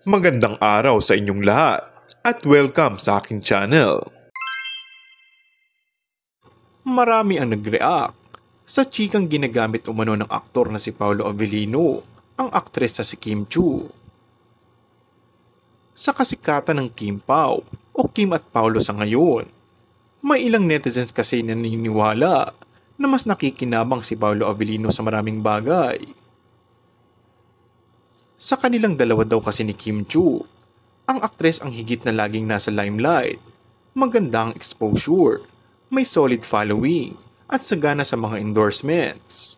Magandang araw sa inyong lahat at welcome sa aking channel. Marami ang nag-react sa chikang ginagamit umano ng aktor na si Paolo Avellino, ang aktres na si Kim Chiu. Sa kasikatan ng Kim Pao o Kim at Paolo sa ngayon, may ilang netizens kasi naniniwala na mas nakikinabang si Paolo Avellino sa maraming bagay. Sa kanilang dalawa daw kasi ni Kim Chiu, ang aktres ang higit na laging nasa limelight, maganda ang exposure, may solid following, at sagana sa mga endorsements.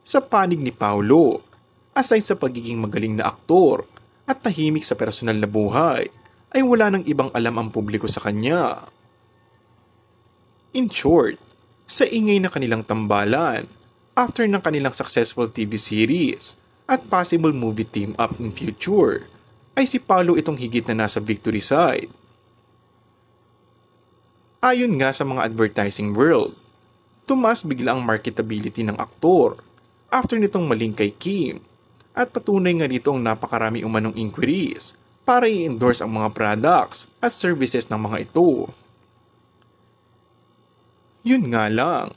Sa panig ni Paolo, aside sa pagiging magaling na aktor at tahimik sa personal na buhay, ay wala nang ibang alam ang publiko sa kanya. In short, sa ingay na kanilang tambalan, after ng kanilang successful TV series, at possible movie team-up in future, ay si Paolo itong higit na nasa victory side. Ayon nga sa mga advertising world, tumaas bigla ang marketability ng aktor after nitong maling kay Kim, at patunay nga dito ang napakarami umanong inquiries para i-endorse ang mga products at services ng mga ito. Yun nga lang,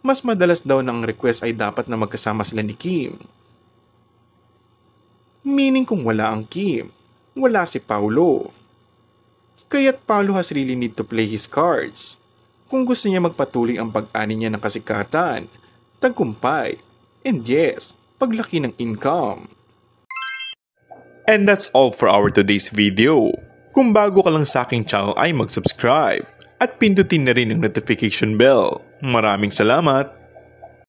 mas madalas daw ng request ay dapat na magkasama sila ni Kim. Meaning kung wala ang Kim, wala si Paolo. Kaya't Paolo has really need to play his cards. Kung gusto niya magpatuloy ang pag-ani niya ng kasikatan, tagumpay, and yes, paglaki ng income. And that's all for our today's video. Kung bago ka lang sa aking channel ay mag-subscribe at pindutin na rin ang notification bell. Maraming salamat!